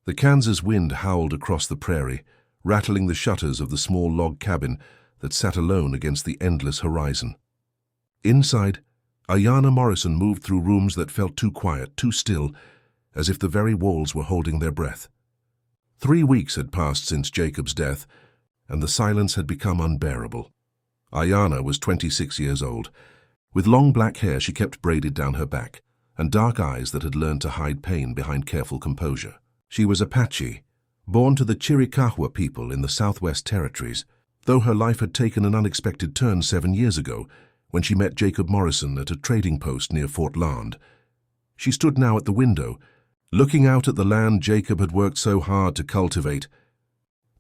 The Kansas wind howled across the prairie, rattling the shutters of the small log cabin that sat alone against the endless horizon. Inside, Ayanna Morrison moved through rooms that felt too quiet, too still, as if the very walls were holding their breath. 3 weeks had passed since Jacob's death, and the silence had become unbearable. Ayanna was 26 years old. With long black hair she kept braided down her back, and dark eyes that had learned to hide pain behind careful composure. She was Apache, born to the Chiricahua people in the Southwest Territories, though her life had taken an unexpected turn 7 years ago when she met Jacob Morrison at a trading post near Fort Land. She stood now at the window, looking out at the land Jacob had worked so hard to cultivate.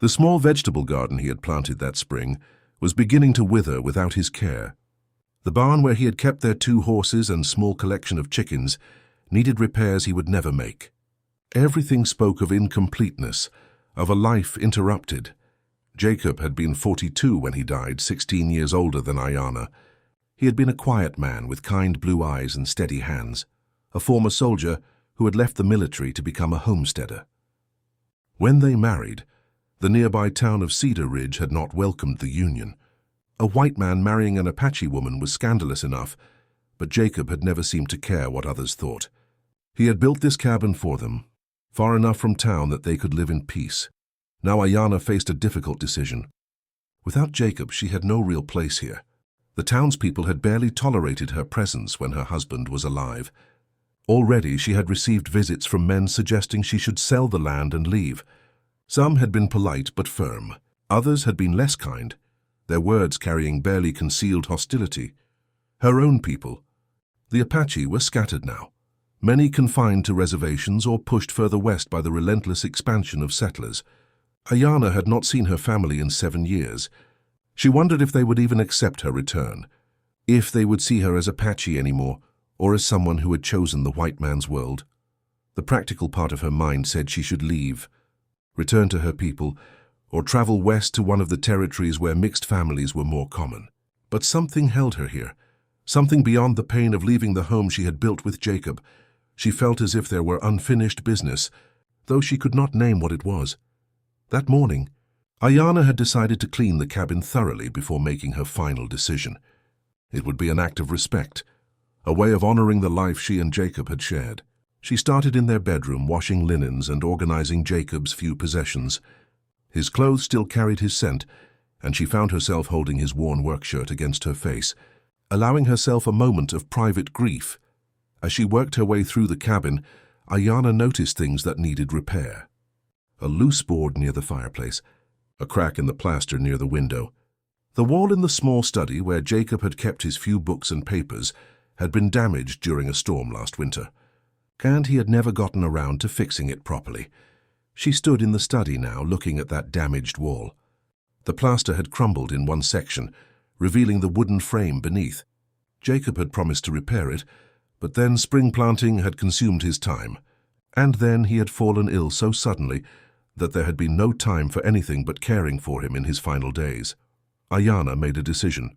The small vegetable garden he had planted that spring was beginning to wither without his care. The barn where he had kept their 2 horses and small collection of chickens needed repairs he would never make. Everything spoke of incompleteness, of a life interrupted. Jacob had been 42 when he died, 16 years older than Ayanna. He had been a quiet man with kind blue eyes and steady hands, a former soldier who had left the military to become a homesteader. When they married, the nearby town of Cedar Ridge had not welcomed the union. A white man marrying an Apache woman was scandalous enough, but Jacob had never seemed to care what others thought. He had built this cabin for them, far enough from town that they could live in peace. Now Ayanna faced a difficult decision. Without Jacob, she had no real place here. The townspeople had barely tolerated her presence when her husband was alive. Already she had received visits from men suggesting she should sell the land and leave. Some had been polite but firm. Others had been less kind, their words carrying barely concealed hostility. Her own people, the Apache, were scattered now, many confined to reservations or pushed further west by the relentless expansion of settlers. Ayanna had not seen her family in 7 years. She wondered if they would even accept her return, if they would see her as Apache anymore, or as someone who had chosen the white man's world. The practical part of her mind said she should leave, return to her people, or travel west to one of the territories where mixed families were more common. But something held her here, something beyond the pain of leaving the home she had built with Jacob. She felt as if there were unfinished business, though she could not name what it was. That morning, Ayanna had decided to clean the cabin thoroughly before making her final decision. It would be an act of respect, a way of honoring the life she and Jacob had shared. She started in their bedroom, washing linens and organizing Jacob's few possessions. His clothes still carried his scent, and she found herself holding his worn work shirt against her face, allowing herself a moment of private grief. As she worked her way through the cabin, Ayanna noticed things that needed repair. A loose board near the fireplace, a crack in the plaster near the window. The wall in the small study where Jacob had kept his few books and papers had been damaged during a storm last winter, and he had never gotten around to fixing it properly. She stood in the study now, looking at that damaged wall. The plaster had crumbled in one section, revealing the wooden frame beneath. Jacob had promised to repair it, but then spring planting had consumed his time, and then he had fallen ill so suddenly that there had been no time for anything but caring for him in his final days. Ayanna made a decision.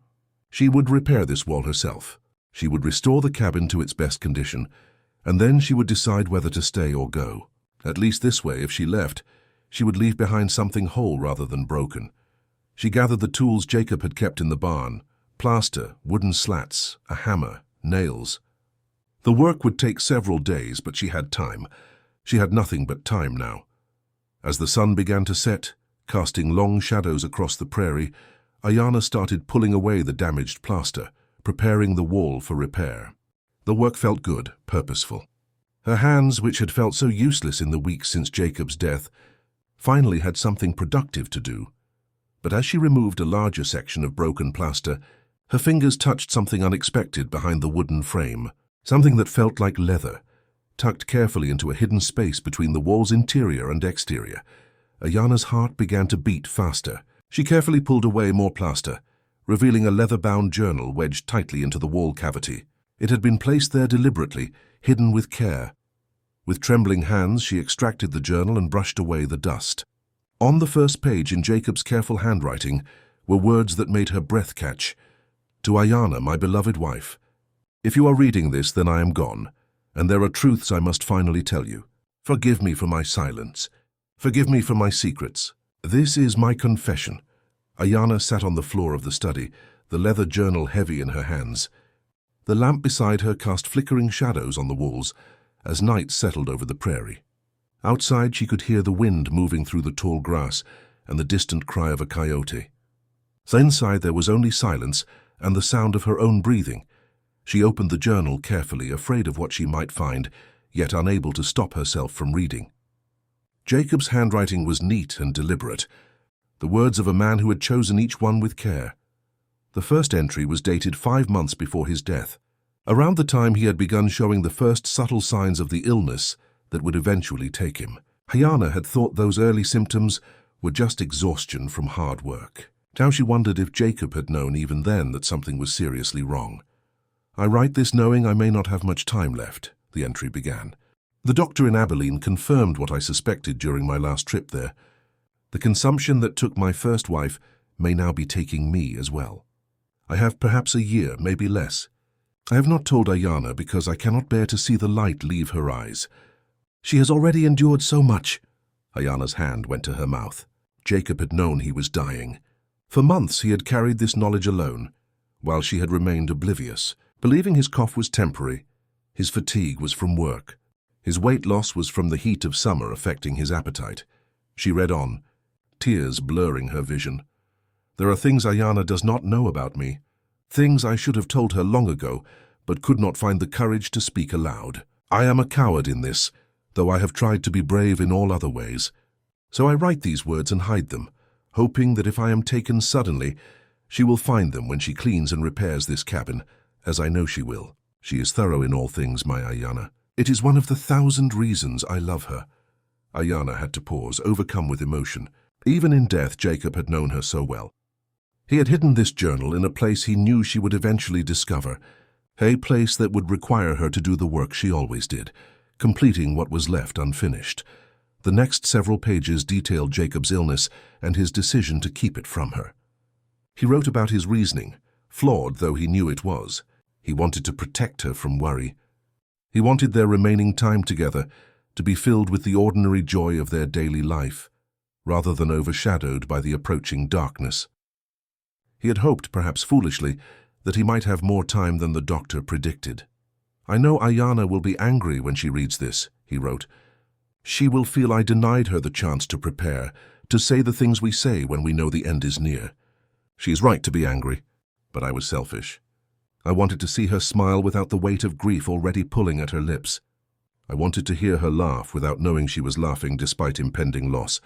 She would repair this wall herself. She would restore the cabin to its best condition, and then she would decide whether to stay or go. At least this way, if she left, she would leave behind something whole rather than broken. She gathered the tools Jacob had kept in the barn: plaster, wooden slats, a hammer, nails. The work would take several days, but she had time. She had nothing but time now. As the sun began to set, casting long shadows across the prairie, Ayanna started pulling away the damaged plaster, preparing the wall for repair. The work felt good, purposeful. Her hands, which had felt so useless in the weeks since Jacob's death, finally had something productive to do. But as she removed a larger section of broken plaster, her fingers touched something unexpected behind the wooden frame, something that felt like leather, tucked carefully into a hidden space between the wall's interior and exterior. Ayanna's heart began to beat faster. She carefully pulled away more plaster, revealing a leather-bound journal wedged tightly into the wall cavity. It had been placed there deliberately, hidden with care. With trembling hands, she extracted the journal and brushed away the dust. On the first page, in Jacob's careful handwriting, were words that made her breath catch. To Ayanna, my beloved wife, if you are reading this, then I am gone, and there are truths I must finally tell you. Forgive me for my silence. Forgive me for my secrets. This is my confession." Ayana sat on the floor of the study, the leather journal heavy in her hands. The lamp beside her cast flickering shadows on the walls as night settled over the prairie. Outside she could hear the wind moving through the tall grass and the distant cry of a coyote. Inside there was only silence and the sound of her own breathing. She opened the journal carefully, afraid of what she might find, yet unable to stop herself from reading. Jacob's handwriting was neat and deliberate, the words of a man who had chosen each one with care. The first entry was dated 5 months before his death, around the time he had begun showing the first subtle signs of the illness that would eventually take him. Ayana had thought those early symptoms were just exhaustion from hard work. Now she wondered if Jacob had known even then that something was seriously wrong. "I write this knowing I may not have much time left," the entry began. "The doctor in Abilene confirmed what I suspected during my last trip there. The consumption that took my first wife may now be taking me as well. I have perhaps a year, maybe less. I have not told Ayana because I cannot bear to see the light leave her eyes. She has already endured so much." Ayana's hand went to her mouth. Jacob had known he was dying. For months he had carried this knowledge alone, while she had remained oblivious, believing his cough was temporary. His fatigue was from work. His weight loss was from the heat of summer affecting his appetite. She read on, tears blurring her vision. "There are things Ayana does not know about me, things I should have told her long ago, but could not find the courage to speak aloud. I am a coward in this, though I have tried to be brave in all other ways. So I write these words and hide them, hoping that if I am taken suddenly, she will find them when she cleans and repairs this cabin, as I know she will. She is thorough in all things, my Ayana. It is one of the 1,000 reasons I love her." Ayana had to pause, overcome with emotion. Even in death, Jacob had known her so well. He had hidden this journal in a place he knew she would eventually discover, a place that would require her to do the work she always did, completing what was left unfinished. The next several pages detailed Jacob's illness and his decision to keep it from her. He wrote about his reasoning, flawed though he knew it was. He wanted to protect her from worry. He wanted their remaining time together to be filled with the ordinary joy of their daily life, rather than overshadowed by the approaching darkness. He had hoped, perhaps foolishly, that he might have more time than the doctor predicted. "I know Ayana will be angry when she reads this," he wrote. "She will feel I denied her the chance to prepare, to say the things we say when we know the end is near. She is right to be angry, but I was selfish. I wanted to see her smile without the weight of grief already pulling at her lips. I wanted to hear her laugh without knowing she was laughing despite impending loss.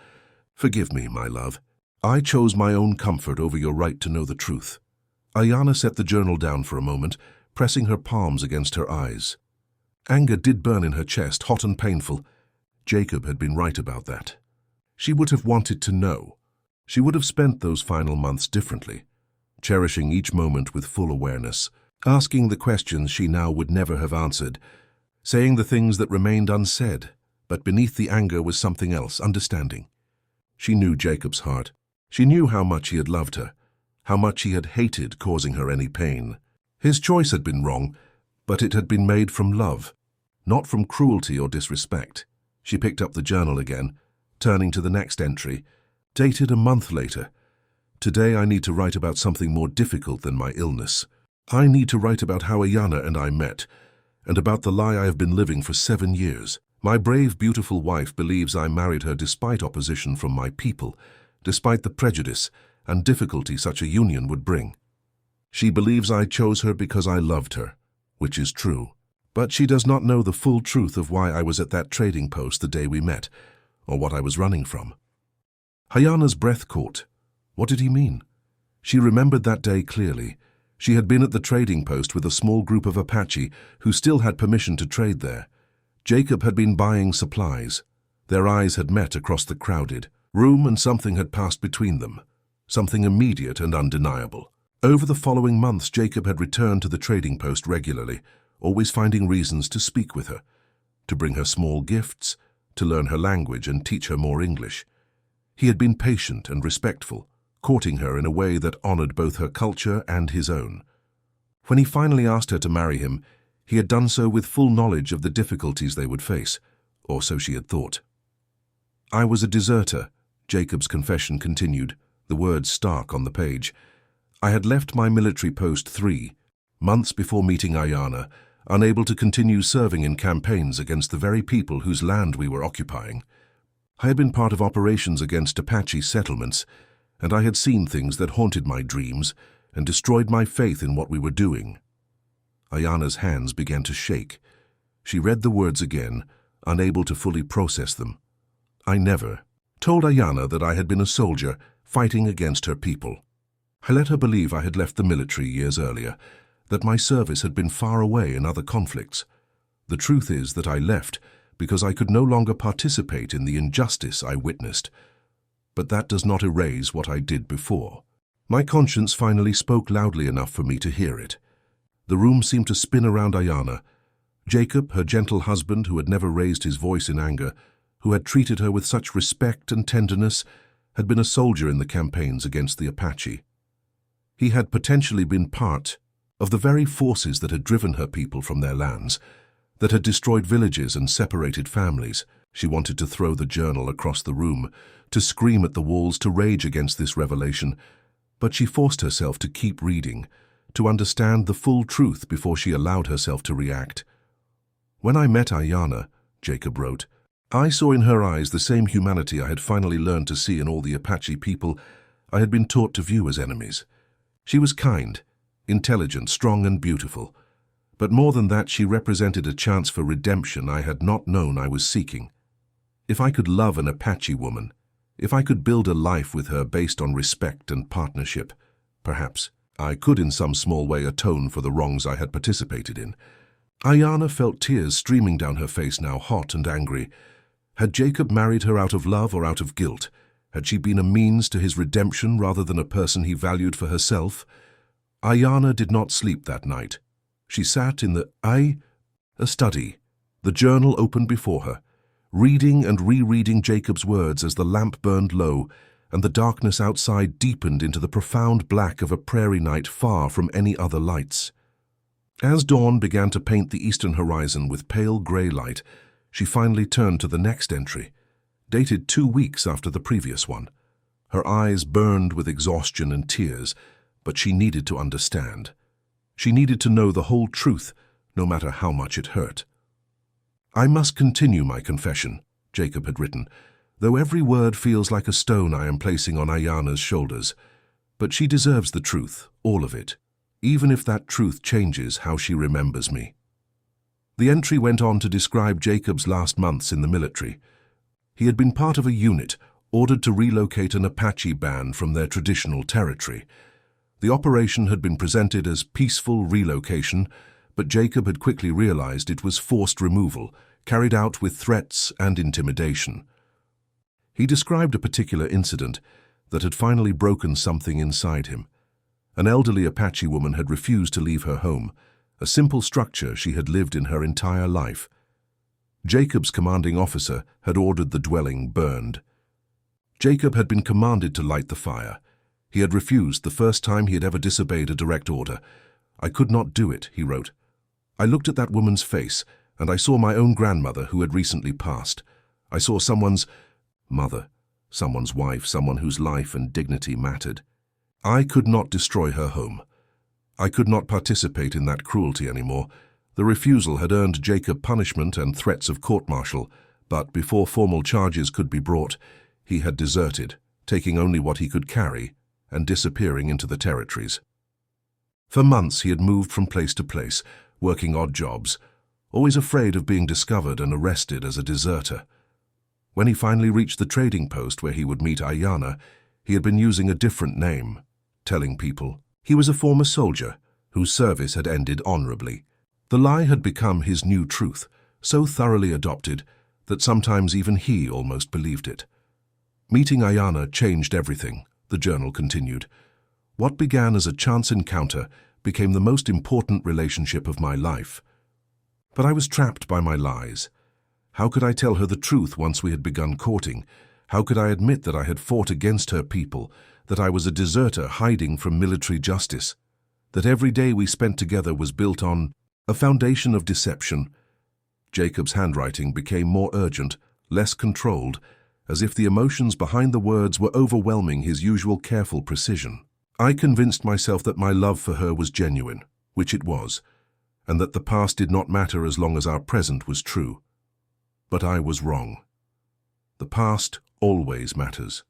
Forgive me, my love. I chose my own comfort over your right to know the truth." Ayana set the journal down for a moment, pressing her palms against her eyes. Anger did burn in her chest, hot and painful. Jacob had been right about that. She would have wanted to know. She would have spent those final months differently, cherishing each moment with full awareness, asking the questions she now would never have answered, saying the things that remained unsaid, but beneath the anger was something else, understanding. She knew Jacob's heart. She knew how much he had loved her, how much he had hated causing her any pain. His choice had been wrong, but it had been made from love, not from cruelty or disrespect. She picked up the journal again, turning to the next entry, dated a month later. "Today I need to write about something more difficult than my illness. I need to write about how Ayana and I met, and about the lie I have been living for 7 years. My brave, beautiful wife believes I married her despite opposition from my people, despite the prejudice and difficulty such a union would bring. She believes I chose her because I loved her, which is true. But she does not know the full truth of why I was at that trading post the day we met, or what I was running from." Ayana's breath caught. What did he mean? She remembered that day clearly. She had been at the trading post with a small group of Apache who still had permission to trade there. Jacob had been buying supplies. Their eyes had met across the crowded room, and something had passed between them, something immediate and undeniable. Over the following months, Jacob had returned to the trading post regularly, always finding reasons to speak with her, to bring her small gifts, to learn her language and teach her more English. He had been patient and respectful, courting her in a way that honored both her culture and his own. When he finally asked her to marry him, he had done so with full knowledge of the difficulties they would face, or so she had thought. I was a deserter, Jacob's confession continued, the words stark on the page. I had left my military post 3 months before meeting Ayana, unable to continue serving in campaigns against the very people whose land we were occupying. I had been part of operations against Apache settlements, and I had seen things that haunted my dreams and destroyed my faith in what we were doing. Ayana's hands began to shake. She read the words again, unable to fully process them. I never told Ayana that I had been a soldier fighting against her people. I let her believe I had left the military years earlier, that my service had been far away in other conflicts. The truth is that I left because I could no longer participate in the injustice I witnessed. But that does not erase what I did before. My conscience finally spoke loudly enough for me to hear it. The room seemed to spin around Ayana. Jacob, her gentle husband who had never raised his voice in anger, who had treated her with such respect and tenderness, had been a soldier in the campaigns against the Apache. He had potentially been part of the very forces that had driven her people from their lands, that had destroyed villages and separated families. She wanted to throw the journal across the room, to scream at the walls, to rage against this revelation, but she forced herself to keep reading, to understand the full truth before she allowed herself to react. When I met Ayana, Jacob wrote, I saw in her eyes the same humanity I had finally learned to see in all the Apache people I had been taught to view as enemies. She was kind, intelligent, strong and beautiful. But more than that, she represented a chance for redemption I had not known I was seeking. If I could love an Apache woman, if I could build a life with her based on respect and partnership, perhaps I could in some small way atone for the wrongs I had participated in. Ayana felt tears streaming down her face now, hot and angry. Had Jacob married her out of love or out of guilt? Had she been a means to his redemption rather than a person he valued for herself? Ayana did not sleep that night. She sat in a study, the journal open before her, reading and rereading Jacob's words as the lamp burned low and the darkness outside deepened into the profound black of a prairie night far from any other lights. As dawn began to paint the eastern horizon with pale grey light, she finally turned to the next entry, dated 2 weeks after the previous one. Her eyes burned with exhaustion and tears, but she needed to understand. She needed to know the whole truth, no matter how much it hurt. I must continue my confession, Jacob had written, though every word feels like a stone I am placing on Ayana's shoulders. But she deserves the truth, all of it, even if that truth changes how she remembers me. The entry went on to describe Jacob's last months in the military. He had been part of a unit ordered to relocate an Apache band from their traditional territory. The operation had been presented as peaceful relocation, but Jacob had quickly realized it was forced removal, carried out with threats and intimidation. He described a particular incident that had finally broken something inside him. An elderly Apache woman had refused to leave her home, a simple structure she had lived in her entire life. Jacob's commanding officer had ordered the dwelling burned. Jacob had been commanded to light the fire. He had refused the first time he had ever disobeyed a direct order. I could not do it, he wrote. I looked at that woman's face, and I saw my own grandmother who had recently passed. I saw someone's mother, someone's wife, someone whose life and dignity mattered. I could not destroy her home. I could not participate in that cruelty anymore. The refusal had earned Jacob punishment and threats of court-martial, but before formal charges could be brought, he had deserted, taking only what he could carry and disappearing into the territories. For months he had moved from place to place, working odd jobs, always afraid of being discovered and arrested as a deserter. When he finally reached the trading post where he would meet Ayana, he had been using a different name, telling people he was a former soldier whose service had ended honorably. The lie had become his new truth, so thoroughly adopted that sometimes even he almost believed it. Meeting Ayana changed everything, the journal continued. What began as a chance encounter became the most important relationship of my life. But I was trapped by my lies. How could I tell her the truth once we had begun courting? How could I admit that I had fought against her people, that I was a deserter hiding from military justice, that every day we spent together was built on a foundation of deception? Jacob's handwriting became more urgent, less controlled, as if the emotions behind the words were overwhelming his usual careful precision. I convinced myself that my love for her was genuine, which it was, and that the past did not matter as long as our present was true. But I was wrong. The past always matters.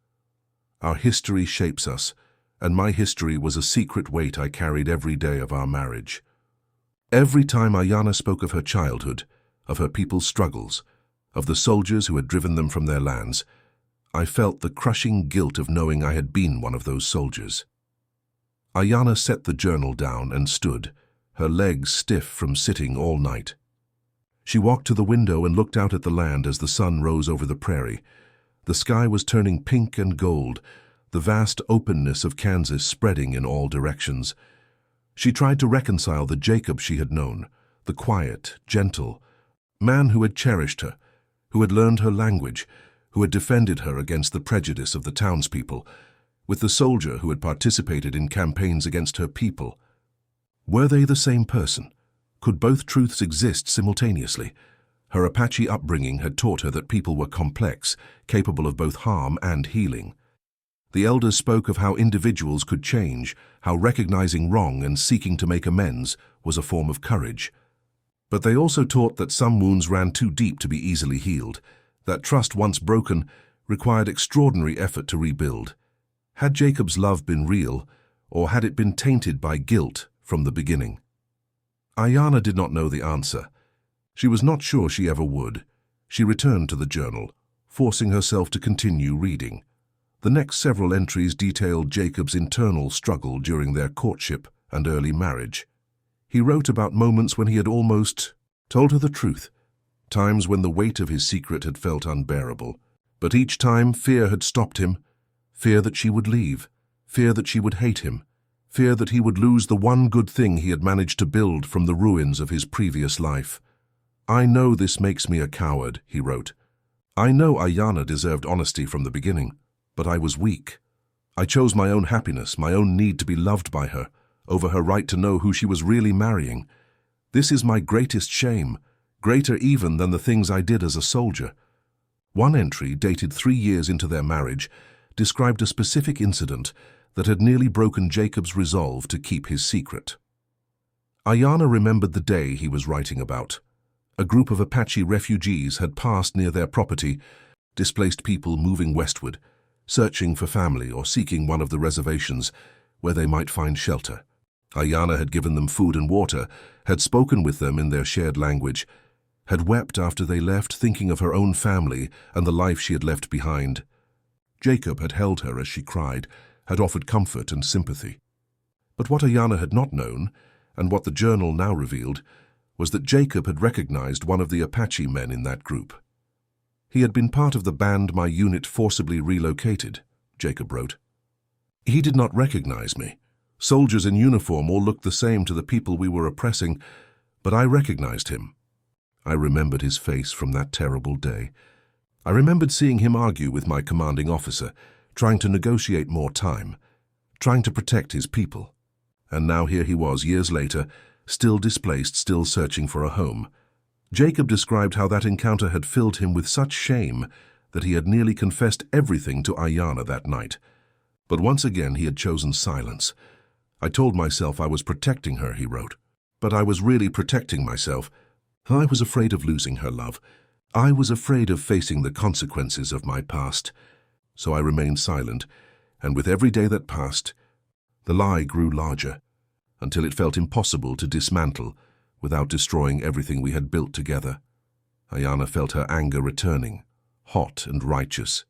Our history shapes us, and my history was a secret weight I carried every day of our marriage. Every time Ayana spoke of her childhood, of her people's struggles, of the soldiers who had driven them from their lands, I felt the crushing guilt of knowing I had been one of those soldiers. Ayana set the journal down and stood, her legs stiff from sitting all night. She walked to the window and looked out at the land as the sun rose over the prairie. The sky was turning pink and gold, the vast openness of Kansas spreading in all directions. She tried to reconcile the Jacob she had known, the quiet, gentle man who had cherished her, who had learned her language, who had defended her against the prejudice of the townspeople, with the soldier who had participated in campaigns against her people. Were they the same person? Could both truths exist simultaneously? Her Apache upbringing had taught her that people were complex, capable of both harm and healing. The elders spoke of how individuals could change, how recognizing wrong and seeking to make amends was a form of courage. But they also taught that some wounds ran too deep to be easily healed, that trust once broken required extraordinary effort to rebuild. Had Jacob's love been real, or had it been tainted by guilt from the beginning? Ayana did not know the answer. She was not sure she ever would. She returned to the journal, forcing herself to continue reading. The next several entries detailed Jacob's internal struggle during their courtship and early marriage. He wrote about moments when he had almost told her the truth, times when the weight of his secret had felt unbearable. But each time fear had stopped him, fear that she would leave, fear that she would hate him, fear that he would lose the one good thing he had managed to build from the ruins of his previous life. "I know this makes me a coward," he wrote. "I know Ayana deserved honesty from the beginning, but I was weak. I chose my own happiness, my own need to be loved by her, over her right to know who she was really marrying. This is my greatest shame, greater even than the things I did as a soldier." One entry, dated 3 years into their marriage, described a specific incident that had nearly broken Jacob's resolve to keep his secret. Ayana remembered the day he was writing about. A group of Apache refugees had passed near their property, displaced people moving westward, searching for family or seeking one of the reservations where they might find shelter. Ayana had given them food and water, had spoken with them in their shared language, had wept after they left, thinking of her own family and the life she had left behind. Jacob had held her as she cried, had offered comfort and sympathy. But what Ayana had not known, and what the journal now revealed, was that Jacob had recognized one of the Apache men in that group. "He had been part of the band my unit forcibly relocated," Jacob wrote. "He did not recognize me. Soldiers in uniform all looked the same to the people we were oppressing, but I recognized him. I remembered his face from that terrible day. I remembered seeing him argue with my commanding officer, trying to negotiate more time, trying to protect his people. And now here he was, years later, still displaced, still searching for a home." Jacob described how that encounter had filled him with such shame that he had nearly confessed everything to Ayana that night. But once again he had chosen silence. "I told myself I was protecting her," he wrote, "but I was really protecting myself. I was afraid of losing her love. I was afraid of facing the consequences of my past. So I remained silent, and with every day that passed, the lie grew larger, until it felt impossible to dismantle without destroying everything we had built together." Ayana felt her anger returning, hot and righteous.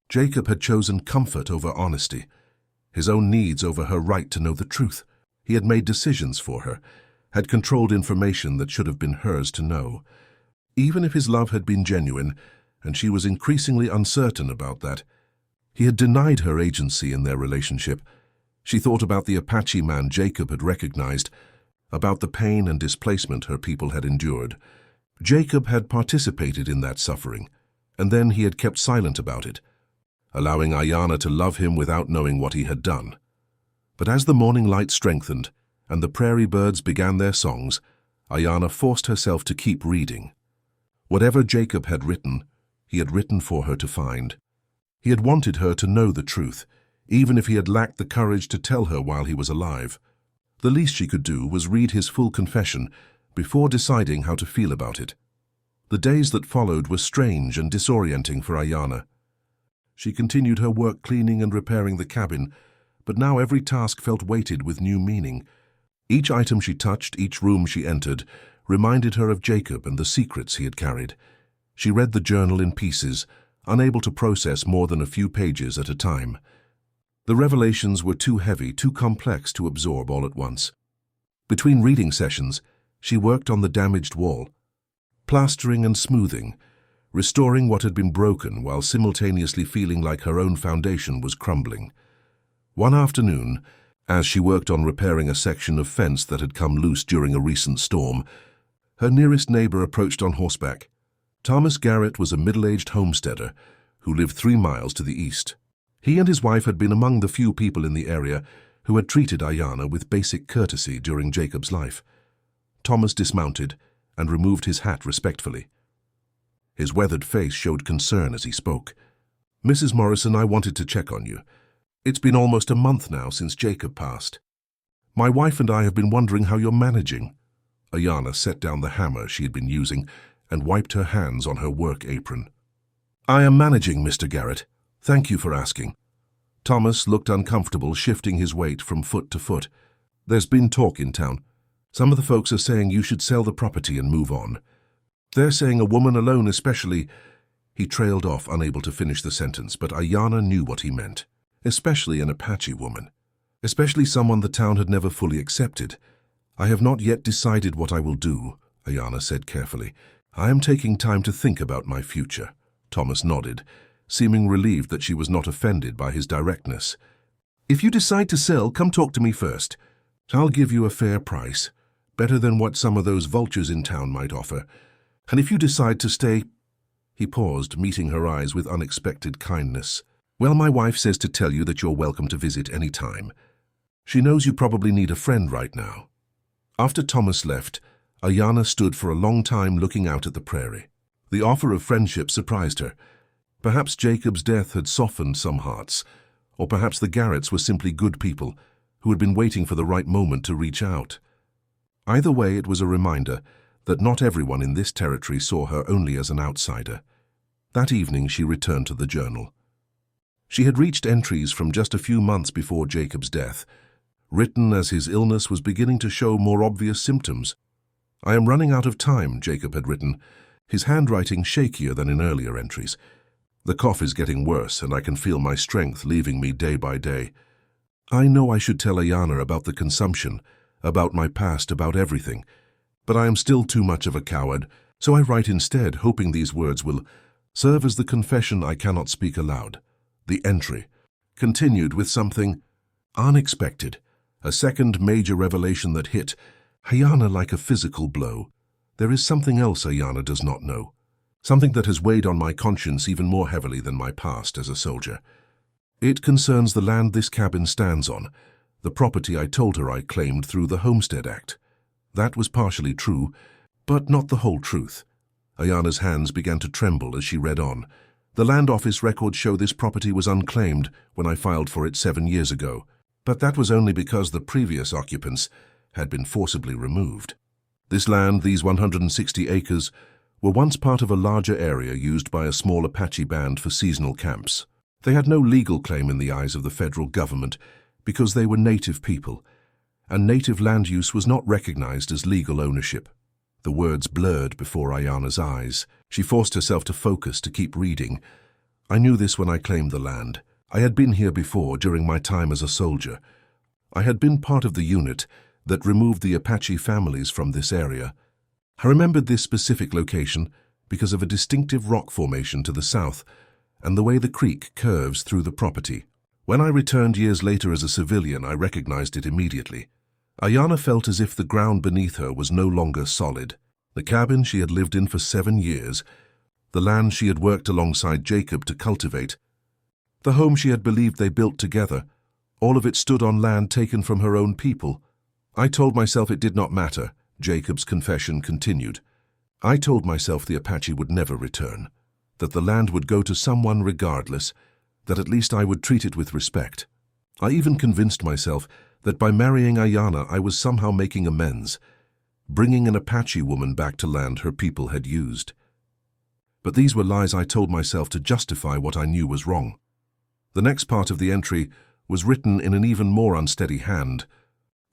Jacob had chosen comfort over honesty, his own needs over her right to know the truth. He had made decisions for her, had controlled information that should have been hers to know. Even if his love had been genuine, and she was increasingly uncertain about that, he had denied her agency in their relationship. She thought about the Apache man Jacob had recognized, about the pain and displacement her people had endured. Jacob had participated in that suffering, and then he had kept silent about it, allowing Ayana to love him without knowing what he had done. But as the morning light strengthened and the prairie birds began their songs, Ayana forced herself to keep reading. Whatever Jacob had written, he had written for her to find. He had wanted her to know the truth, even if he had lacked the courage to tell her while he was alive. The least she could do was read his full confession before deciding how to feel about it. The days that followed were strange and disorienting for Ayana. She continued her work cleaning and repairing the cabin, but now every task felt weighted with new meaning. Each item she touched, each room she entered, reminded her of Jacob and the secrets he had carried. She read the journal in pieces, unable to process more than a few pages at a time. The revelations were too heavy, too complex to absorb all at once. Between reading sessions, she worked on the damaged wall, plastering and smoothing, restoring what had been broken while simultaneously feeling like her own foundation was crumbling. One afternoon, as she worked on repairing a section of fence that had come loose during a recent storm, her nearest neighbor approached on horseback. Thomas Garrett was a middle-aged homesteader who lived 3 miles to the east. He and his wife had been among the few people in the area who had treated Ayana with basic courtesy during Jacob's life. Thomas dismounted and removed his hat respectfully. His weathered face showed concern as he spoke. "Mrs. Morrison, I wanted to check on you. It's been almost a month now since Jacob passed. My wife and I have been wondering how you're managing." Ayana set down the hammer she had been using and wiped her hands on her work apron. "I am managing, Mr. Garrett. Thank you for asking." Thomas looked uncomfortable, shifting his weight from foot to foot. "There's been talk in town. Some of the folks are saying you should sell the property and move on. They're saying a woman alone especially—" He trailed off, unable to finish the sentence, but Ayana knew what he meant. "Especially an Apache woman. Especially someone the town had never fully accepted. I have not yet decided what I will do," Ayana said carefully. "I am taking time to think about my future." Thomas nodded, seeming relieved that she was not offended by his directness. "If you decide to sell, come talk to me first. I'll give you a fair price, better than what some of those vultures in town might offer. And if you decide to stay—" He paused, meeting her eyes with unexpected kindness. "Well, my wife says to tell you that you're welcome to visit any time. She knows you probably need a friend right now." After Thomas left, Ayana stood for a long time looking out at the prairie. The offer of friendship surprised her. Perhaps Jacob's death had softened some hearts, or perhaps the Garretts were simply good people who had been waiting for the right moment to reach out. Either way, it was a reminder that not everyone in this territory saw her only as an outsider. That evening she returned to the journal. She had reached entries from just a few months before Jacob's death, written as his illness was beginning to show more obvious symptoms. "I am running out of time," Jacob had written, his handwriting shakier than in earlier entries. "The cough is getting worse, and I can feel my strength leaving me day by day. I know I should tell Ayana about the consumption, about my past, about everything, but I am still too much of a coward, so I write instead, hoping these words will serve as the confession I cannot speak aloud." The entry continued with something unexpected, a second major revelation that hit Ayana like a physical blow. "There is something else Ayana does not know, something that has weighed on my conscience even more heavily than my past as a soldier. It concerns the land this cabin stands on, the property I told her I claimed through the Homestead Act. That was partially true, but not the whole truth." Ayana's hands began to tremble as she read on. "The land office records show this property was unclaimed when I filed for it 7 years ago, but that was only because the previous occupants had been forcibly removed. This land, these 160 acres, were once part of a larger area used by a small Apache band for seasonal camps. They had no legal claim in the eyes of the federal government because they were native people, and native land use was not recognized as legal ownership." The words blurred before Ayana's eyes. She forced herself to focus, to keep reading. "I knew this when I claimed the land. I had been here before during my time as a soldier. I had been part of the unit that removed the Apache families from this area. I remembered this specific location because of a distinctive rock formation to the south and the way the creek curves through the property. When I returned years later as a civilian, I recognized it immediately." Ayana felt as if the ground beneath her was no longer solid. The cabin she had lived in for 7 years, the land she had worked alongside Jacob to cultivate, the home she had believed they built together, all of it stood on land taken from her own people. "I told myself it did not matter," Jacob's confession continued. I told myself the Apache would never return, that the land would go to someone regardless, that at least I would treat it with respect. I even convinced myself that by marrying Ayana I was somehow making amends, bringing an Apache woman back to land her people had used. But these were lies I told myself to justify what I knew was wrong. The next part of the entry was written in an even more unsteady hand,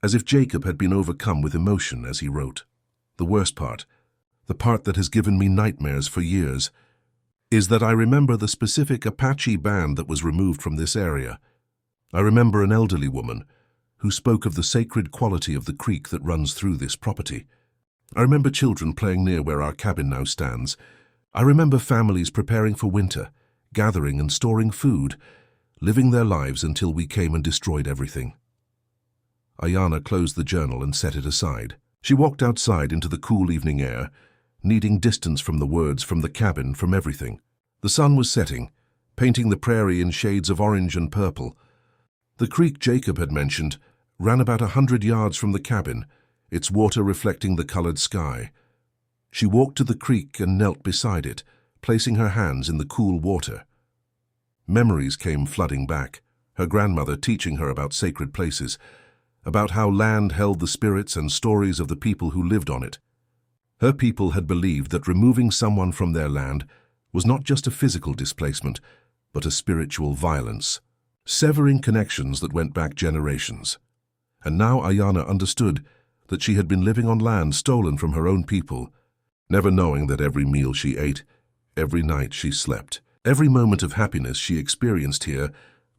as if Jacob had been overcome with emotion as he wrote. The worst part, the part that has given me nightmares for years, is that I remember the specific Apache band that was removed from this area. I remember an elderly woman who spoke of the sacred quality of the creek that runs through this property. I remember children playing near where our cabin now stands. I remember families preparing for winter, gathering and storing food, living their lives until we came and destroyed everything. Ayana closed the journal and set it aside. She walked outside into the cool evening air, needing distance from the words, from the cabin, from everything. The sun was setting, painting the prairie in shades of orange and purple. The creek Jacob had mentioned ran about 100 yards from the cabin, its water reflecting the colored sky. She walked to the creek and knelt beside it, placing her hands in the cool water. Memories came flooding back, her grandmother teaching her about sacred places, about how land held the spirits and stories of the people who lived on it. Her people had believed that removing someone from their land was not just a physical displacement, but a spiritual violence, severing connections that went back generations. And now Ayana understood that she had been living on land stolen from her own people, never knowing that every meal she ate, every night she slept, every moment of happiness she experienced here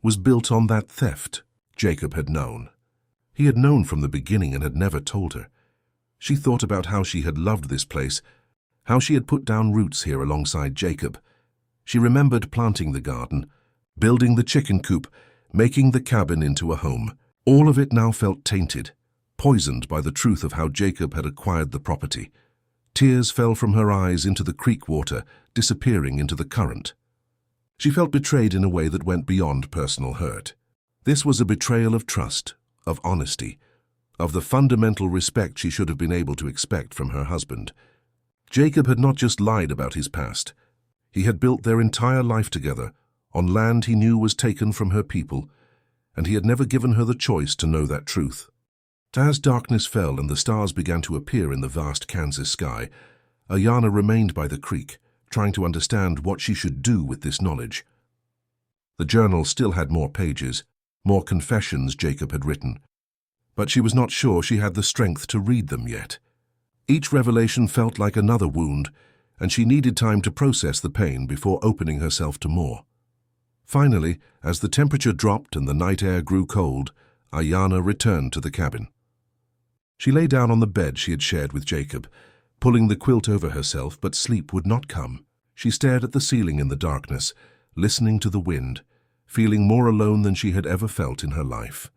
was built on that theft. Jacob had known. He had known from the beginning and had never told her. She thought about how she had loved this place, how she had put down roots here alongside Jacob. She remembered planting the garden, building the chicken coop, making the cabin into a home. All of it now felt tainted, poisoned by the truth of how Jacob had acquired the property. Tears fell from her eyes into the creek water, disappearing into the current. She felt betrayed in a way that went beyond personal hurt. This was a betrayal of trust, of honesty, of the fundamental respect she should have been able to expect from her husband. Jacob had not just lied about his past. He had built their entire life together, on land he knew was taken from her people, and he had never given her the choice to know that truth. As darkness fell and the stars began to appear in the vast Kansas sky, Ayana remained by the creek, trying to understand what she should do with this knowledge. The journal still had more pages, more confessions Jacob had written, but she was not sure she had the strength to read them yet. Each revelation felt like another wound, and she needed time to process the pain before opening herself to more. Finally, as the temperature dropped and the night air grew cold, Ayana returned to the cabin. She lay down on the bed she had shared with Jacob, pulling the quilt over herself, but sleep would not come. She stared at the ceiling in the darkness, listening to the wind, feeling more alone than she had ever felt in her life.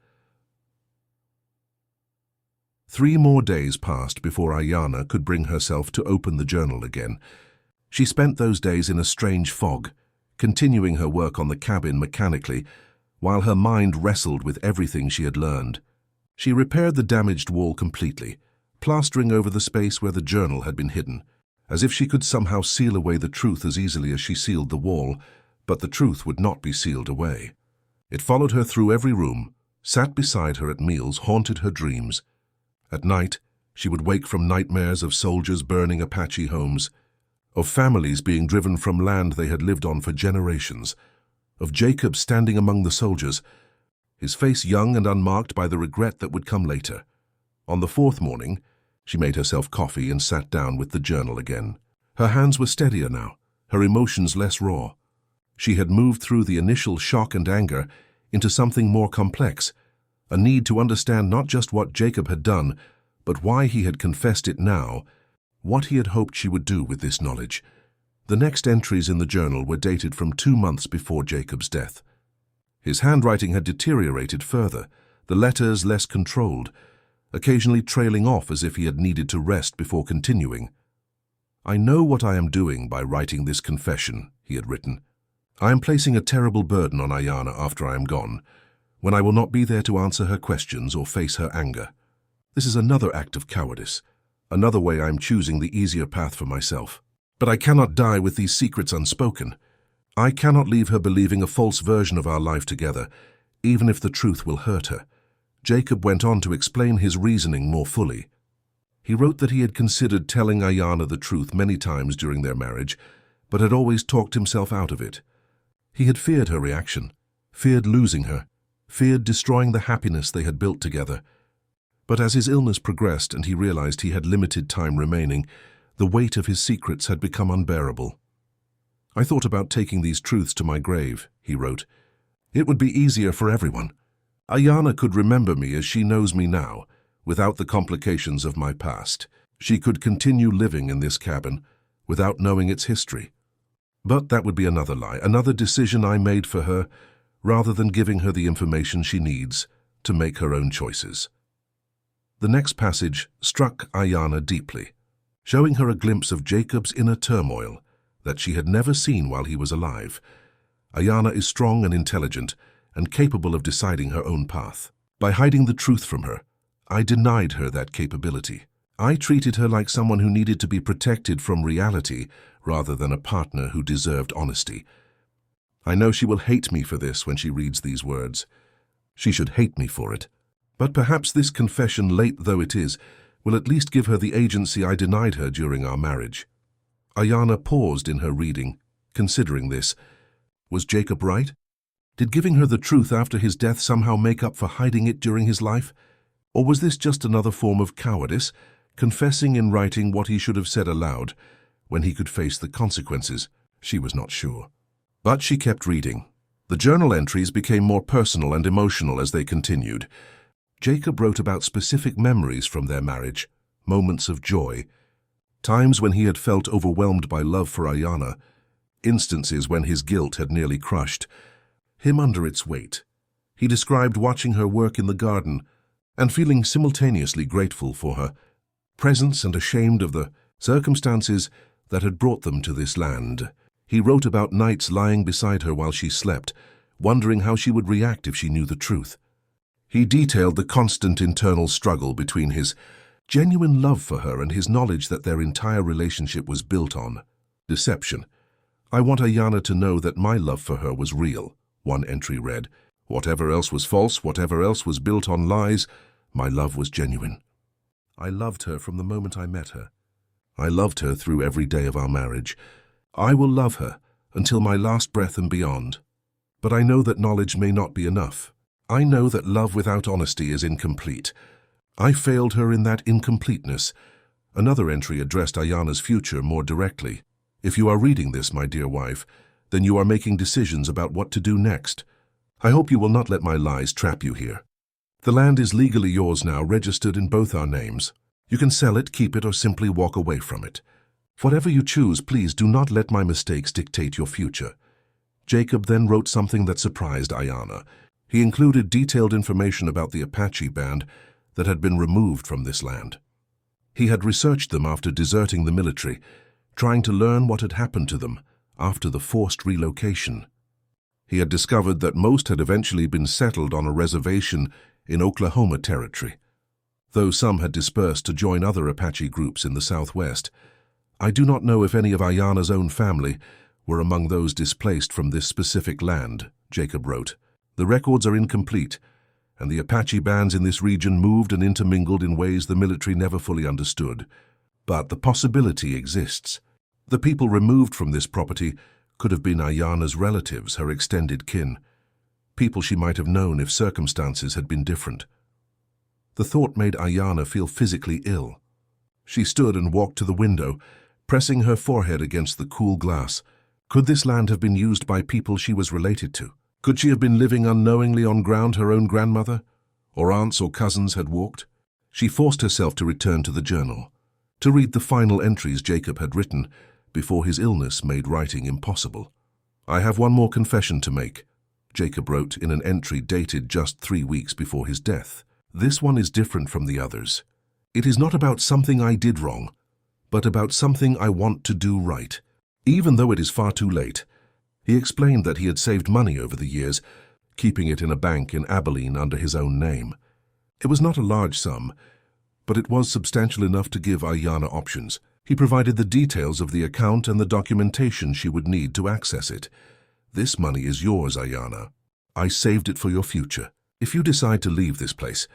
3 more days passed before Ayana could bring herself to open the journal again. She spent those days in a strange fog, continuing her work on the cabin mechanically, while her mind wrestled with everything she had learned. She repaired the damaged wall completely, plastering over the space where the journal had been hidden, as if she could somehow seal away the truth as easily as she sealed the wall, but the truth would not be sealed away. It followed her through every room, sat beside her at meals, haunted her dreams. At night, she would wake from nightmares of soldiers burning Apache homes, of families being driven from land they had lived on for generations, of Jacob standing among the soldiers, his face young and unmarked by the regret that would come later. On the 4th morning, she made herself coffee and sat down with the journal again. Her hands were steadier now, her emotions less raw. She had moved through the initial shock and anger into something more complex, a need to understand not just what Jacob had done, but why he had confessed it now, what he had hoped she would do with this knowledge. The next entries in the journal were dated from 2 months before Jacob's death. His handwriting had deteriorated further, the letters less controlled, occasionally trailing off as if he had needed to rest before continuing. "I know what I am doing by writing this confession," he had written. "I am placing a terrible burden on Ayana after I am gone, when I will not be there to answer her questions or face her anger. This is another act of cowardice, Another way I'm choosing the easier path for myself. But I cannot die with these secrets unspoken. I cannot leave her believing a false version of our life together, even if the truth will hurt her. Jacob went on to explain his reasoning more fully. He wrote that he had considered telling Ayana the truth many times during their marriage, but had always talked himself out of it. He had feared her reaction, feared losing her, feared destroying the happiness they had built together. But as his illness progressed and he realized he had limited time remaining, the weight of his secrets had become unbearable. I thought about taking these truths to my grave, he wrote. It would be easier for everyone. Ayana could remember me as she knows me now, without the complications of my past. She could continue living in this cabin without knowing its history. But that would be another lie, another decision I made for her, rather than giving her the information she needs to make her own choices. The next passage struck Ayana deeply, showing her a glimpse of Jacob's inner turmoil that she had never seen while he was alive. Ayana is strong and intelligent and capable of deciding her own path. By hiding the truth from her, I denied her that capability. I treated her like someone who needed to be protected from reality rather than a partner who deserved honesty. I know she will hate me for this when she reads these words. She should hate me for it. But perhaps this confession, late though it is, will at least give her the agency I denied her during our marriage. Ayana paused in her reading, considering this. Was Jacob right? Did giving her the truth after his death somehow make up for hiding it during his life? Or was this just another form of cowardice, confessing in writing what he should have said aloud when he could face the consequences? She was not sure. But she kept reading. The journal entries became more personal and emotional as they continued. Jacob wrote about specific memories from their marriage, moments of joy, times when he had felt overwhelmed by love for Ayana, instances when his guilt had nearly crushed him under its weight. He described watching her work in the garden and feeling simultaneously grateful for her presence and ashamed of the circumstances that had brought them to this land. He wrote about nights lying beside her while she slept, wondering how she would react if she knew the truth. He detailed the constant internal struggle between his genuine love for her and his knowledge that their entire relationship was built on deception. I want Ayana to know that my love for her was real, one entry read. Whatever else was false, whatever else was built on lies, my love was genuine. I loved her from the moment I met her. I loved her through every day of our marriage. I will love her until my last breath and beyond. But I know that knowledge may not be enough. I know that love without honesty is incomplete. I failed her in that incompleteness. Another entry addressed Ayana's future more directly. If you are reading this, my dear wife, then you are making decisions about what to do next. I hope you will not let my lies trap you here. The land is legally yours now, registered in both our names. You can sell it, keep it, or simply walk away from it. Whatever you choose, please do not let my mistakes dictate your future. Jacob then wrote something that surprised Ayana. He included detailed information about the Apache band that had been removed from this land. He had researched them after deserting the military, trying to learn what had happened to them after the forced relocation. He had discovered that most had eventually been settled on a reservation in Oklahoma Territory, though some had dispersed to join other Apache groups in the Southwest. I do not know if any of Ayana's own family were among those displaced from this specific land, Jacob wrote. The records are incomplete, and the Apache bands in this region moved and intermingled in ways the military never fully understood. But the possibility exists. The people removed from this property could have been Ayana's relatives, her extended kin, people she might have known if circumstances had been different. The thought made Ayana feel physically ill. She stood and walked to the window, pressing her forehead against the cool glass. Could this land have been used by people she was related to? Could she have been living unknowingly on ground her own grandmother, or aunts or cousins had walked? She forced herself to return to the journal, to read the final entries Jacob had written before his illness made writing impossible. I have one more confession to make, Jacob wrote in an entry dated just 3 weeks before his death. This one is different from the others. It is not about something I did wrong, but about something I want to do right, even though it is far too late. He explained that he had saved money over the years, keeping it in a bank in Abilene under his own name. It was not a large sum, but it was substantial enough to give Ayana options. He provided the details of the account and the documentation she would need to access it. "This money is yours, Ayana. I saved it for your future. If you decide to leave this place,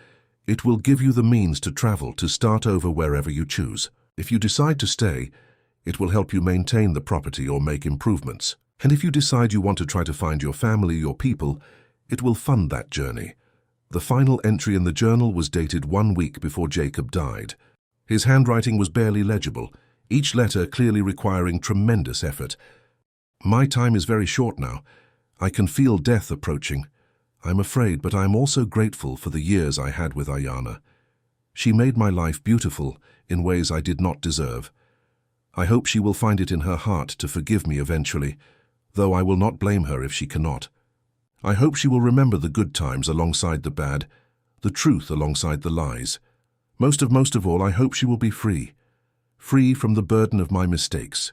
it will give you the means to travel, to start over wherever you choose. If you decide to stay, it will help you maintain the property or make improvements. And if you decide you want to try to find your family, your people, it will fund that journey." The final entry in the journal was dated 1 week before Jacob died. His handwriting was barely legible, each letter clearly requiring tremendous effort. "My time is very short now. I can feel death approaching. I'm afraid, but I'm also grateful for the years I had with Ayana. She made my life beautiful in ways I did not deserve. I hope she will find it in her heart to forgive me eventually, though I will not blame her if she cannot. I hope she will remember the good times alongside the bad, the truth alongside the lies. Most of all, I hope she will be free. Free from the burden of my mistakes.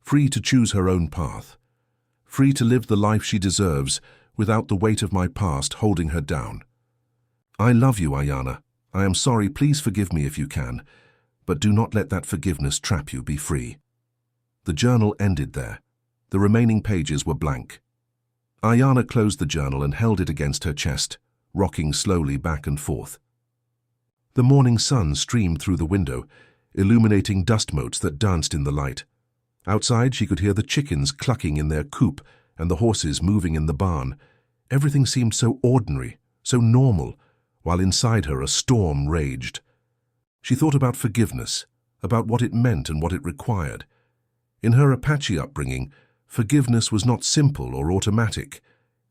Free to choose her own path. Free to live the life she deserves without the weight of my past holding her down. I love you, Ayana. I am sorry, please forgive me if you can, but do not let that forgiveness trap you. Be free." The journal ended there. The remaining pages were blank. Ayana closed the journal and held it against her chest, rocking slowly back and forth. The morning sun streamed through the window, illuminating dust motes that danced in the light. Outside, she could hear the chickens clucking in their coop and the horses moving in the barn. Everything seemed so ordinary, so normal, while inside her a storm raged. She thought about forgiveness, about what it meant and what it required. In her Apache upbringing, forgiveness was not simple or automatic.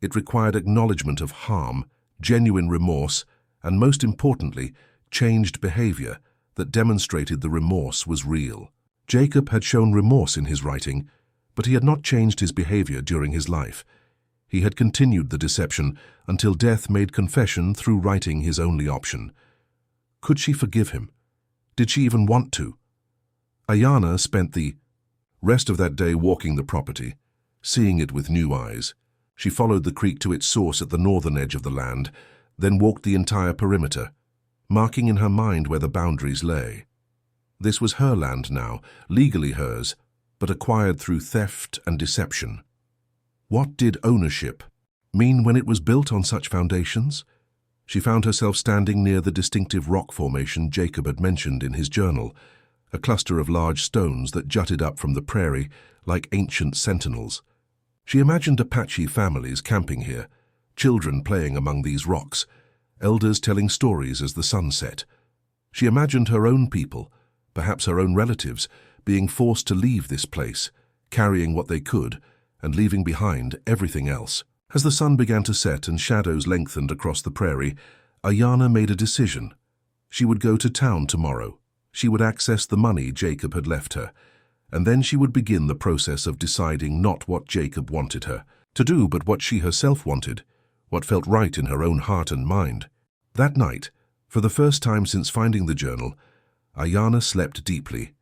It required acknowledgement of harm, genuine remorse, and most importantly, changed behavior that demonstrated the remorse was real. Jacob had shown remorse in his writing, but he had not changed his behavior during his life. He had continued the deception until death made confession through writing his only option. Could she forgive him? Did she even want to? Ayana spent the rest of that day walking the property, seeing it with new eyes. She followed the creek to its source at the northern edge of the land, then walked the entire perimeter, marking in her mind where the boundaries lay. This was her land now, legally hers, but acquired through theft and deception. What did ownership mean when it was built on such foundations? She found herself standing near the distinctive rock formation Jacob had mentioned in his journal, a cluster of large stones that jutted up from the prairie like ancient sentinels. She imagined Apache families camping here, children playing among these rocks, elders telling stories as the sun set. She imagined her own people, perhaps her own relatives, being forced to leave this place, carrying what they could, and leaving behind everything else. As the sun began to set and shadows lengthened across the prairie, Ayana made a decision. She would go to town tomorrow. She would access the money Jacob had left her, and then she would begin the process of deciding not what Jacob wanted her to do, but what she herself wanted, what felt right in her own heart and mind. That night, for the first time since finding the journal, Ayana slept deeply.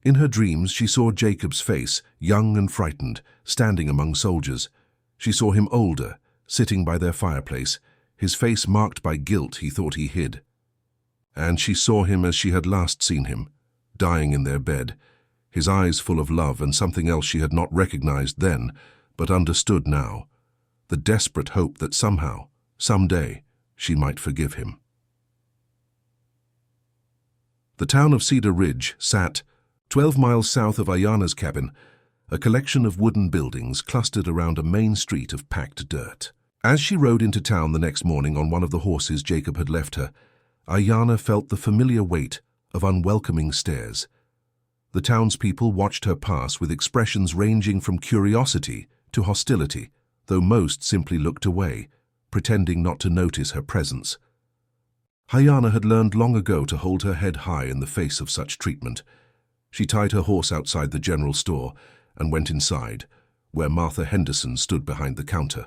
In her dreams, she saw Jacob's face, young and frightened, standing among soldiers. She saw him older, sitting by their fireplace, his face marked by guilt he thought he hid. And she saw him as she had last seen him, dying in their bed, his eyes full of love and something else she had not recognized then, but understood now, the desperate hope that somehow, someday, she might forgive him. The town of Cedar Ridge sat, 12 miles south of Ayana's cabin, a collection of wooden buildings clustered around a main street of packed dirt. As she rode into town the next morning on one of the horses Jacob had left her, Ayana felt the familiar weight of unwelcoming stares. The townspeople watched her pass with expressions ranging from curiosity to hostility, though most simply looked away, pretending not to notice her presence. Ayana had learned long ago to hold her head high in the face of such treatment. She tied her horse outside the general store and went inside, where Martha Henderson stood behind the counter.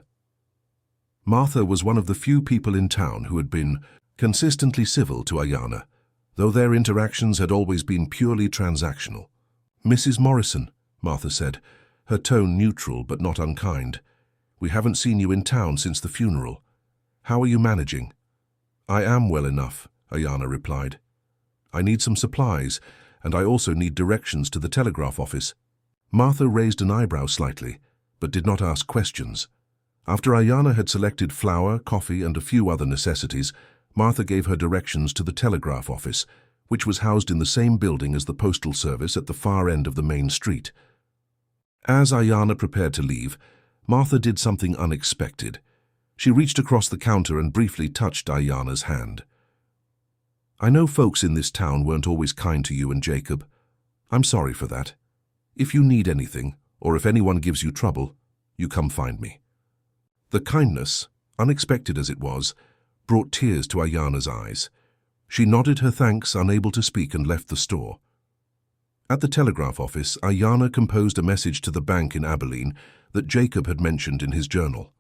Martha was one of the few people in town who had been consistently civil to Ayana, though their interactions had always been purely transactional. "Mrs. Morrison," Martha said, her tone neutral but not unkind, "we haven't seen you in town since the funeral. How are you managing?" "I am well enough," Ayana replied. I need some supplies, and I also need directions to the telegraph office." Martha raised an eyebrow slightly, but did not ask questions. After Ayana had selected flour, coffee, and a few other necessities, Martha gave her directions to the telegraph office, which was housed in the same building as the postal service at the far end of the main street. As Ayana prepared to leave, Martha did something unexpected. She reached across the counter and briefly touched Ayana's hand. "I know folks in this town weren't always kind to you and Jacob. I'm sorry for that. If you need anything, or if anyone gives you trouble, you come find me." The kindness, unexpected as it was, brought tears to Ayana's eyes. She nodded her thanks, unable to speak, and left the store. At the telegraph office, Ayana composed a message to the bank in Abilene that Jacob had mentioned in his journal.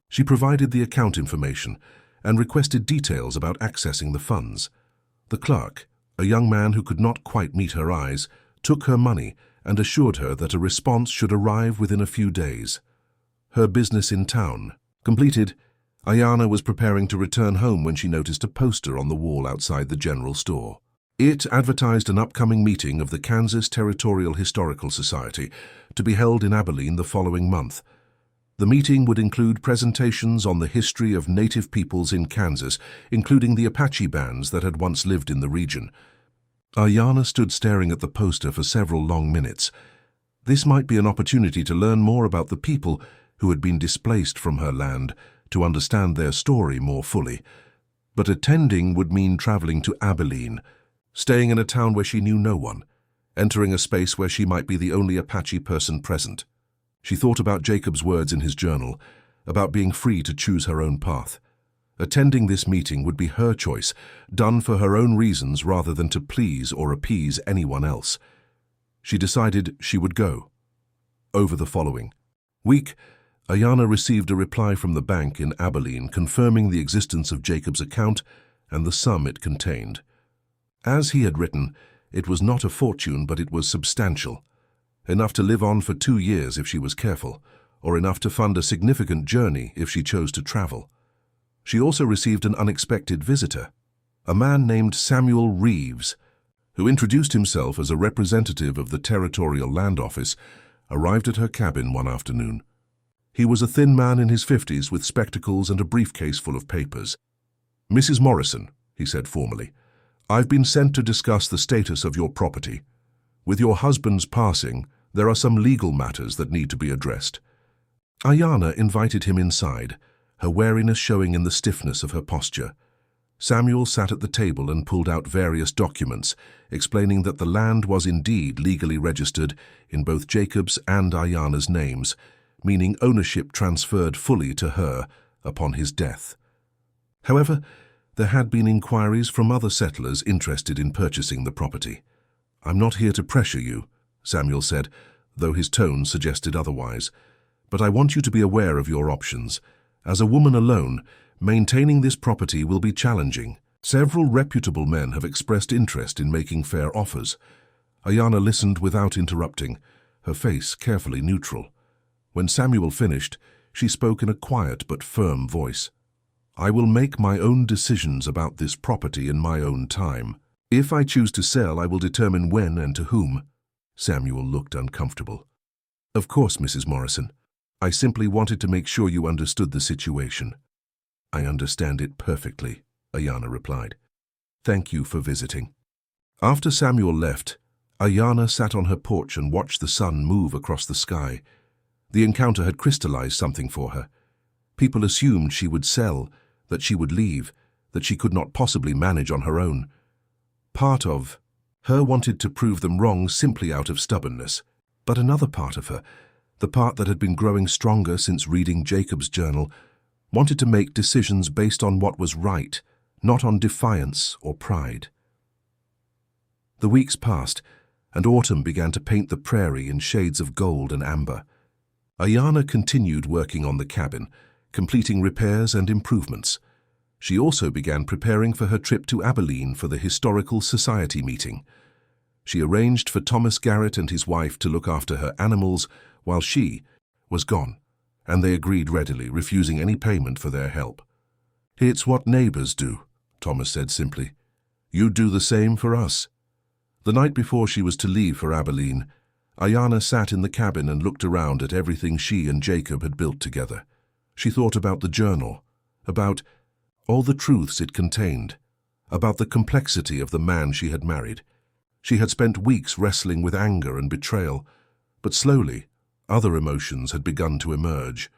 She provided the account information and requested details about accessing the funds. The clerk, a young man who could not quite meet her eyes, took her money and assured her that a response should arrive within a few days. Her business in town completed, Ayana was preparing to return home when she noticed a poster on the wall outside the general store. It advertised an upcoming meeting of the Kansas Territorial Historical Society to be held in Abilene the following month. The meeting would include presentations on the history of native peoples in Kansas, including the Apache bands that had once lived in the region. Ayana stood staring at the poster for several long minutes. This might be an opportunity to learn more about the people who had been displaced from her land, to understand their story more fully. But attending would mean traveling to Abilene, staying in a town where she knew no one, entering a space where she might be the only Apache person present. She thought about Jacob's words in his journal, about being free to choose her own path. Attending this meeting would be her choice, done for her own reasons rather than to please or appease anyone else. She decided she would go. Over the following week, Ayana received a reply from the bank in Abilene confirming the existence of Jacob's account and the sum it contained. As he had written, it was not a fortune, but it was substantial. Enough to live on for 2 years if she was careful, or enough to fund a significant journey if she chose to travel. She also received an unexpected visitor, a man named Samuel Reeves, who introduced himself as a representative of the Territorial Land Office, arrived at her cabin one afternoon. He was a thin man in his 50s with spectacles and a briefcase full of papers. "Mrs. Morrison," he said formally, "I've been sent to discuss the status of your property. With your husband's passing, there are some legal matters that need to be addressed." Ayana invited him inside, her wariness showing in the stiffness of her posture. Samuel sat at the table and pulled out various documents, explaining that the land was indeed legally registered in both Jacob's and Ayana's names, meaning ownership transferred fully to her upon his death. However, there had been inquiries from other settlers interested in purchasing the property. "I'm not here to pressure you," Samuel said, though his tone suggested otherwise, "but I want you to be aware of your options. As a woman alone, maintaining this property will be challenging. Several reputable men have expressed interest in making fair offers." Ayana listened without interrupting, her face carefully neutral. When Samuel finished, she spoke in a quiet but firm voice. "I will make my own decisions about this property in my own time. If I choose to sell, I will determine when and to whom." Samuel looked uncomfortable. "Of course, Mrs. Morrison. I simply wanted to make sure you understood the situation." "I understand it perfectly," Ayana replied. "Thank you for visiting." After Samuel left, Ayana sat on her porch and watched the sun move across the sky. The encounter had crystallized something for her. People assumed she would sell, that she would leave, that she could not possibly manage on her own. Part of her wanted to prove them wrong simply out of stubbornness, but another part of her, the part that had been growing stronger since reading Jacob's journal, wanted to make decisions based on what was right, not on defiance or pride. The weeks passed, and autumn began to paint the prairie in shades of gold and amber. Ayana continued working on the cabin, completing repairs and improvements. She also began preparing for her trip to Abilene for the Historical Society meeting. She arranged for Thomas Garrett and his wife to look after her animals while she was gone, and they agreed readily, refusing any payment for their help. "It's what neighbors do," Thomas said simply. You'd do the same for us." The night before she was to leave for Abilene, Ayanna sat in the cabin and looked around at everything she and Jacob had built together. She thought about the journal, about all the truths it contained, about the complexity of the man she had married. She had spent weeks wrestling with anger and betrayal, but slowly, other emotions had begun to emerge.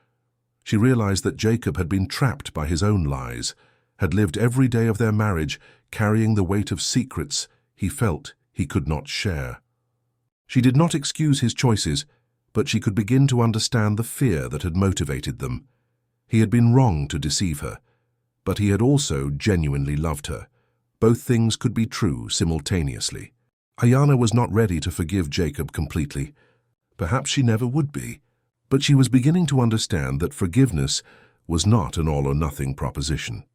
She realized that Jacob had been trapped by his own lies, had lived every day of their marriage carrying the weight of secrets he felt he could not share. She did not excuse his choices, but she could begin to understand the fear that had motivated them. He had been wrong to deceive her, but he had also genuinely loved her. Both things could be true simultaneously. Ayanna was not ready to forgive Jacob completely. Perhaps she never would be, but she was beginning to understand that forgiveness was not an all-or-nothing proposition.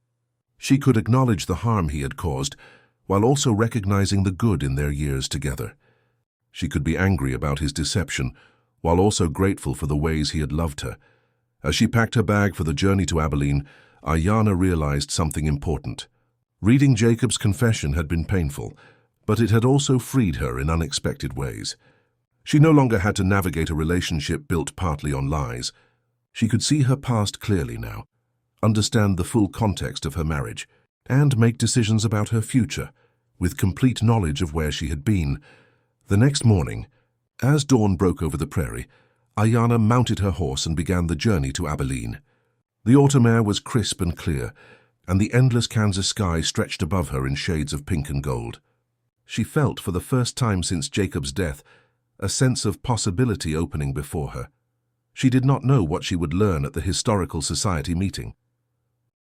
She could acknowledge the harm he had caused, while also recognizing the good in their years together. She could be angry about his deception, while also grateful for the ways he had loved her. As she packed her bag for the journey to Abilene, Ayanna realized something important. Reading Jacob's confession had been painful, but it had also freed her in unexpected ways. She no longer had to navigate a relationship built partly on lies. She could see her past clearly now, understand the full context of her marriage, and make decisions about her future, with complete knowledge of where she had been. The next morning, as dawn broke over the prairie, Ayanna mounted her horse and began the journey to Abilene. The autumn air was crisp and clear, and the endless Kansas sky stretched above her in shades of pink and gold. She felt, for the first time since Jacob's death, a sense of possibility opening before her. She did not know what she would learn at the Historical Society meeting.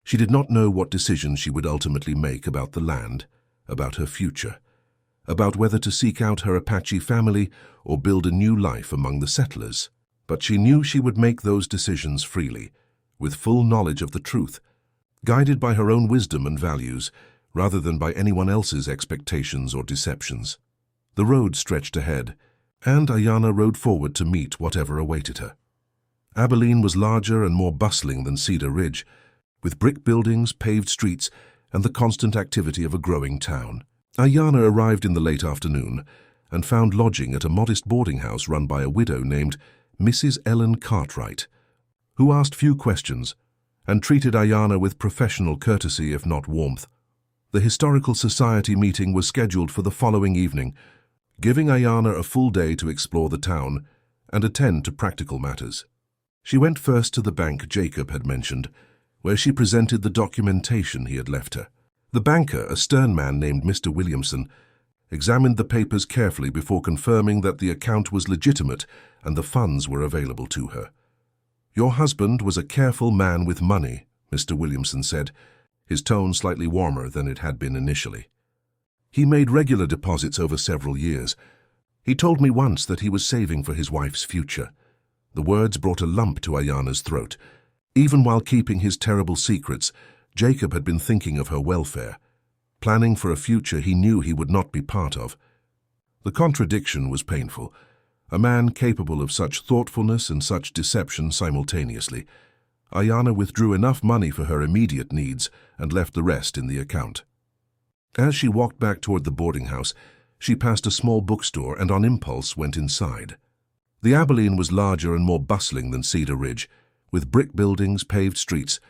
She did not know what decisions she would ultimately make about the land, about her future, about whether to seek out her Apache family or build a new life among the settlers. But she knew she would make those decisions freely, with full knowledge of the truth, guided by her own wisdom and values, rather than by anyone else's expectations or deceptions. The road stretched ahead, and Ayanna rode forward to meet whatever awaited her. Abilene was larger and more bustling than Cedar Ridge, with brick buildings, paved streets, and the constant activity of a growing town. Ayanna arrived in the late afternoon and found lodging at a modest boarding house run by a widow named Mrs. Ellen Cartwright, who asked few questions and treated Ayanna with professional courtesy if not warmth. The Historical Society meeting was scheduled for the following evening, giving Ayanna a full day to explore the town and attend to practical matters. She went first to the bank Jacob had mentioned, where she presented the documentation he had left her. The banker, a stern man named Mr. Williamson, examined the papers carefully before confirming that the account was legitimate and the funds were available to her. "Your husband was a careful man with money," Mr. Williamson said, his tone slightly warmer than it had been initially. "He made regular deposits over several years. He told me once that he was saving for his wife's future." The words brought a lump to Ayanna's throat. Even while keeping his terrible secrets, Jacob had been thinking of her welfare, planning for a future he knew he would not be part of. The contradiction was painful. A man capable of such thoughtfulness and such deception simultaneously. Ayanna withdrew enough money for her immediate needs and left the rest in the account. As she walked back toward the boarding house, she passed a small bookstore and on impulse went inside. The Abilene was larger and more bustling than Cedar Ridge, with brick buildings, paved streets,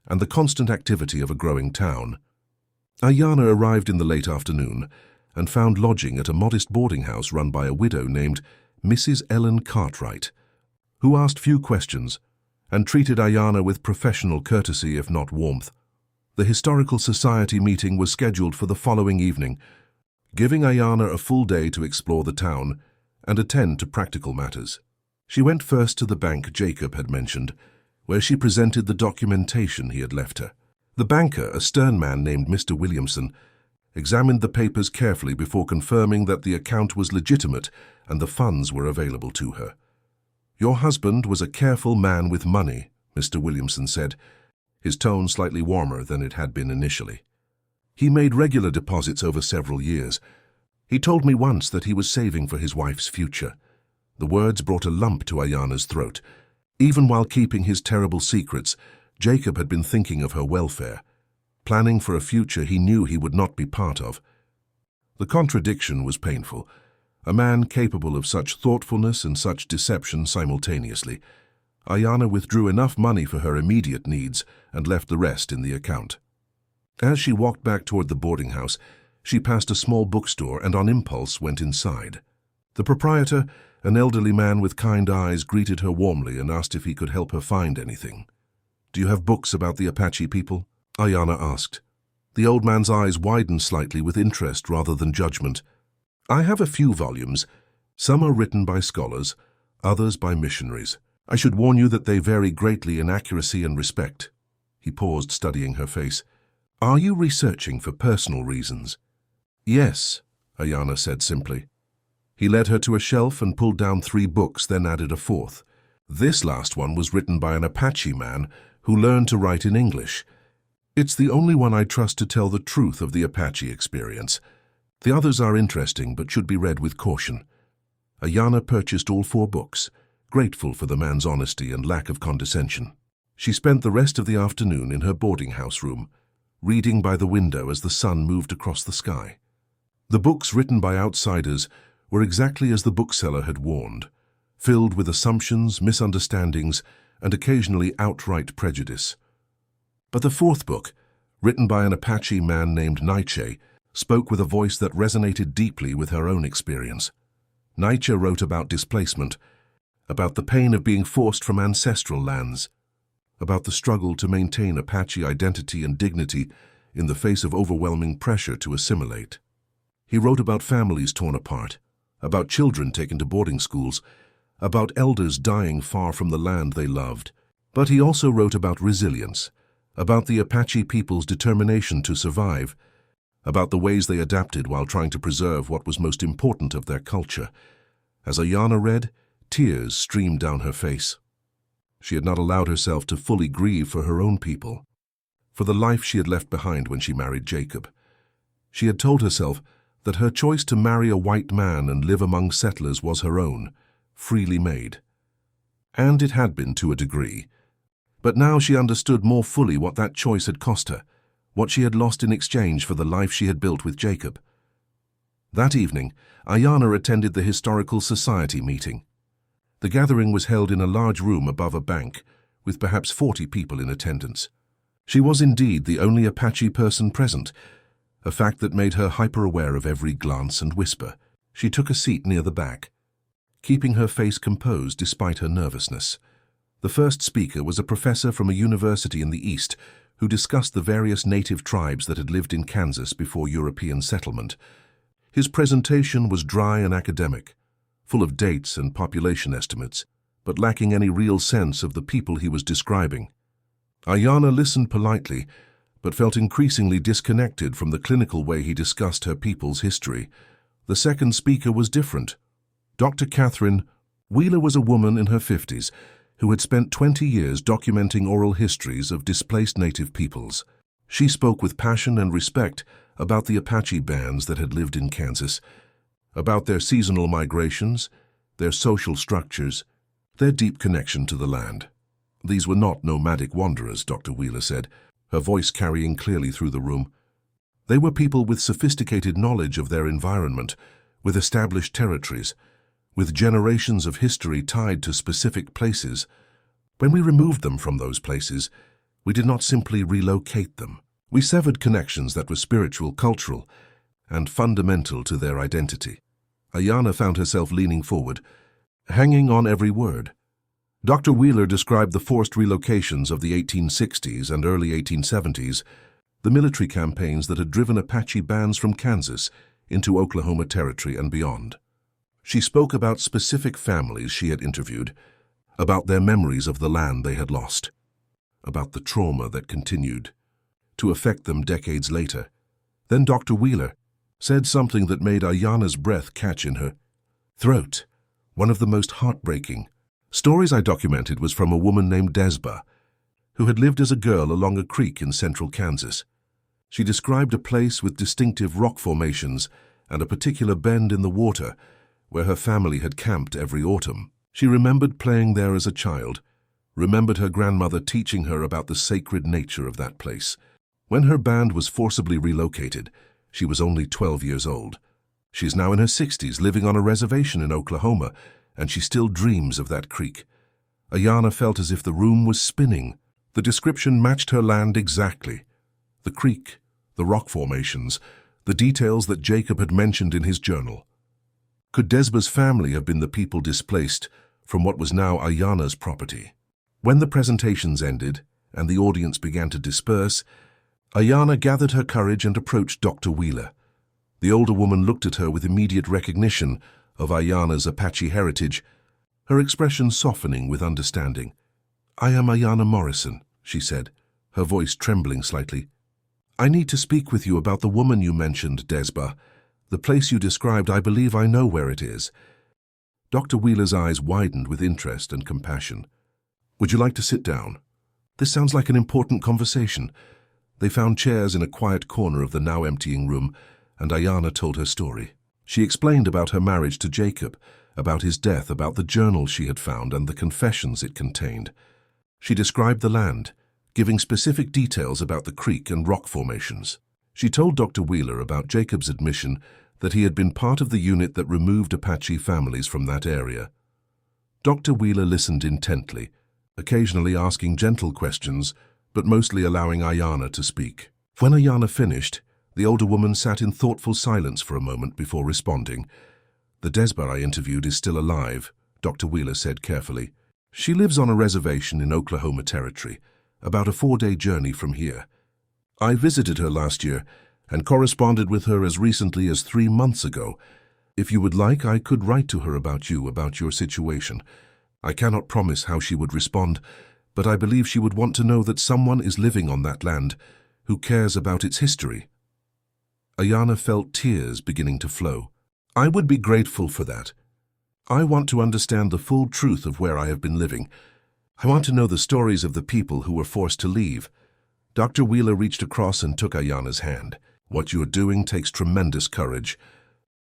and the constant activity of a growing town. Ayanna arrived in the late afternoon and found lodging at a modest boarding house run by a widow named Mrs. Ellen Cartwright, who asked few questions and treated Ayanna with professional courtesy if not warmth. The Historical Society meeting was scheduled for the following evening, giving Ayanna a full day to explore the town and attend to practical matters. She went first to the bank Jacob had mentioned, where she presented the documentation he had left her. The banker, a stern man named Mr. Williamson, examined the papers carefully before confirming that the account was legitimate and the funds were available to her. "Your husband was a careful man with money," Mr. Williamson said, his tone slightly warmer than it had been initially. "He made regular deposits over several years. He told me once that he was saving for his wife's future." The words brought a lump to Ayanna's throat. Even while keeping his terrible secrets, Jacob had been thinking of her welfare, planning for a future he knew he would not be part of. The contradiction was painful. A man capable of such thoughtfulness and such deception simultaneously. Ayana withdrew enough money for her immediate needs and left the rest in the account. As she walked back toward the boarding house, she passed a small bookstore and on impulse went inside. The proprietor, an elderly man with kind eyes, greeted her warmly and asked if he could help her find anything. "Do you have books about the Apache people?" Ayana asked. The old man's eyes widened slightly with interest rather than judgment. "I have a few volumes. Some are written by scholars, others by missionaries. I should warn you that they vary greatly in accuracy and respect." He paused, studying her face. "Are you researching for personal reasons?" "Yes," Ayana said simply. He led her to a shelf and pulled down 3 books, then added a 4th. This last one was written by an Apache man who learned to write in English. "It's the only one I trust to tell the truth of the Apache experience. The others are interesting but should be read with caution." Ayana purchased all 4 books, grateful for the man's honesty and lack of condescension. She spent the rest of the afternoon in her boarding house room, reading by the window as the sun moved across the sky. The books written by outsiders were exactly as the bookseller had warned, filled with assumptions, misunderstandings, and occasionally outright prejudice. But the 4th book, written by an Apache man named Nietzsche, spoke with a voice that resonated deeply with her own experience. Nietzsche wrote about displacement, about the pain of being forced from ancestral lands, about the struggle to maintain Apache identity and dignity in the face of overwhelming pressure to assimilate. He wrote about families torn apart, about children taken to boarding schools, about elders dying far from the land they loved. But he also wrote about resilience, about the Apache people's determination to survive, about the ways they adapted while trying to preserve what was most important of their culture. As Ayana read, tears streamed down her face. She had not allowed herself to fully grieve for her own people, for the life she had left behind when she married Jacob. She had told herself that her choice to marry a white man and live among settlers was her own, freely made. And it had been to a degree. But now she understood more fully what that choice had cost her, what she had lost in exchange for the life she had built with Jacob. That evening, Ayana attended the Historical Society meeting. The gathering was held in a large room above a bank, with perhaps 40 people in attendance. She was indeed the only Apache person present, a fact that made her hyper-aware of every glance and whisper. She took a seat near the back, keeping her face composed despite her nervousness. The first speaker was a professor from a university in the East who discussed the various native tribes that had lived in Kansas before European settlement. His presentation was dry and academic, full of dates and population estimates, but lacking any real sense of the people he was describing. Ayana listened politely, but felt increasingly disconnected from the clinical way he discussed her people's history. The second speaker was different. Dr. Catherine Wheeler was a woman in her 50s who had spent 20 years documenting oral histories of displaced native peoples. She spoke with passion and respect about the Apache bands that had lived in Kansas, about their seasonal migrations, their social structures, their deep connection to the land. These were not nomadic wanderers, Dr. Wheeler said, her voice carrying clearly through the room. They were people with sophisticated knowledge of their environment, with established territories, with generations of history tied to specific places. When we removed them from those places, we did not simply relocate them. We severed connections that were spiritual, cultural, and fundamental to their identity. Ayana found herself leaning forward, hanging on every word. Dr. Wheeler described the forced relocations of the 1860s and early 1870s, the military campaigns that had driven Apache bands from Kansas into Oklahoma Territory and beyond. She spoke about specific families she had interviewed, about their memories of the land they had lost, about the trauma that continued to affect them decades later. Then Dr. Wheeler said something that made Ayana's breath catch in her throat. One of the most heartbreaking stories I documented was from a woman named Desba, who had lived as a girl along a creek in central Kansas. She described a place with distinctive rock formations and a particular bend in the water where her family had camped every autumn. She remembered playing there as a child, remembered her grandmother teaching her about the sacred nature of that place. When her band was forcibly relocated, she was only 12 years old. She is now in her 60s, living on a reservation in Oklahoma, and she still dreams of that creek. Ayanna felt as if the room was spinning. The description matched her land exactly. The creek, the rock formations, the details that Jacob had mentioned in his journal. Could Desba's family have been the people displaced from what was now Ayanna's property? When the presentations ended and the audience began to disperse, Ayanna gathered her courage and approached Dr. Wheeler. The older woman looked at her with immediate recognition of Ayanna's Apache heritage, her expression softening with understanding. "I am Ayanna Morrison," she said, her voice trembling slightly. "I need to speak with you about the woman you mentioned, Desba. The place you described, I believe I know where it is." Dr. Wheeler's eyes widened with interest and compassion. "Would you like to sit down? This sounds like an important conversation." They found chairs in a quiet corner of the now emptying room, and Ayanna told her story. She explained about her marriage to Jacob, about his death, about the journal she had found and the confessions it contained. She described the land, giving specific details about the creek and rock formations. She told Dr. Wheeler about Jacob's admission that he had been part of the unit that removed Apache families from that area. Dr. Wheeler listened intently, occasionally asking gentle questions, but mostly allowing Ayanna to speak. When Ayanna finished, the older woman sat in thoughtful silence for a moment before responding. "The Desba I interviewed is still alive," Dr. Wheeler said carefully. "She lives on a reservation in Oklahoma Territory, about a 4-day journey from here. I visited her last year and corresponded with her as recently as 3 months ago. If you would like, I could write to her about you, about your situation. I cannot promise how she would respond, but I believe she would want to know that someone is living on that land who cares about its history." Ayanna felt tears beginning to flow. "I would be grateful for that. I want to understand the full truth of where I have been living. I want to know the stories of the people who were forced to leave." Dr. Wheeler reached across and took Ayanna's hand. "What you are doing takes tremendous courage.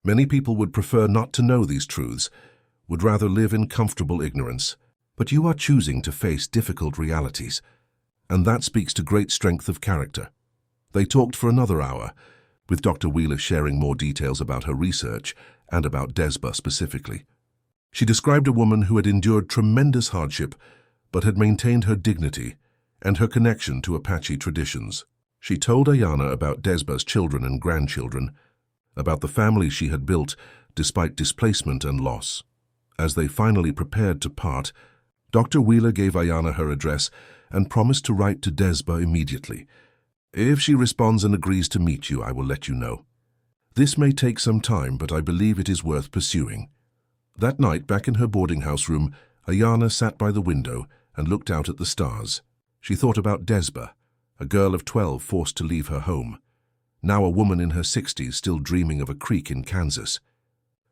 Many people would prefer not to know these truths, would rather live in comfortable ignorance. But you are choosing to face difficult realities, and that speaks to great strength of character." They talked for another hour, with Dr. Wheeler sharing more details about her research and about Desba specifically. She described a woman who had endured tremendous hardship but had maintained her dignity and her connection to Apache traditions. She told Ayanna about Desba's children and grandchildren, about the family she had built despite displacement and loss. As they finally prepared to part, Dr. Wheeler gave Ayanna her address and promised to write to Desba immediately. "If she responds and agrees to meet you, I will let you know. This may take some time, but I believe it is worth pursuing." That night, back in her boarding house room, Ayanna sat by the window and looked out at the stars. She thought about Desba, a girl of 12 forced to leave her home, now a woman in her 60s still dreaming of a creek in Kansas.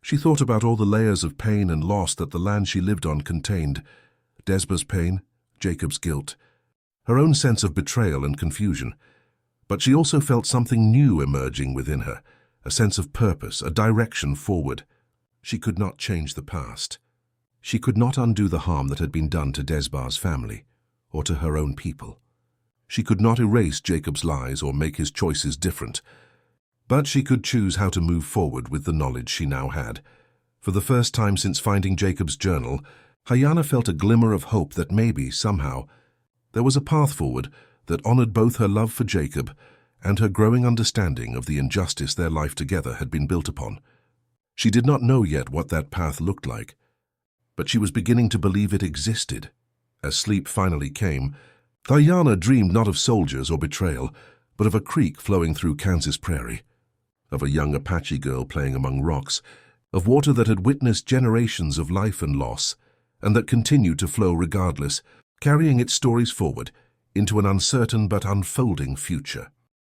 She thought about all the layers of pain and loss that the land she lived on contained: Desba's pain, Jacob's guilt, her own sense of betrayal and confusion. But she also felt something new emerging within her, a sense of purpose, a direction forward. She could not change the past. She could not undo the harm that had been done to Desba's family, or to her own people. She could not erase Jacob's lies or make his choices different. But she could choose how to move forward with the knowledge she now had. For the first time since finding Jacob's journal, Ayanna felt a glimmer of hope that maybe, somehow, there was a path forward that honored both her love for Jacob and her growing understanding of the injustice their life together had been built upon. She did not know yet what that path looked like, but she was beginning to believe it existed. As sleep finally came, Ayanna dreamed not of soldiers or betrayal, but of a creek flowing through Kansas prairie, of a young Apache girl playing among rocks, of water that had witnessed generations of life and loss, and that continued to flow regardless, carrying its stories forward into an uncertain but unfolding future.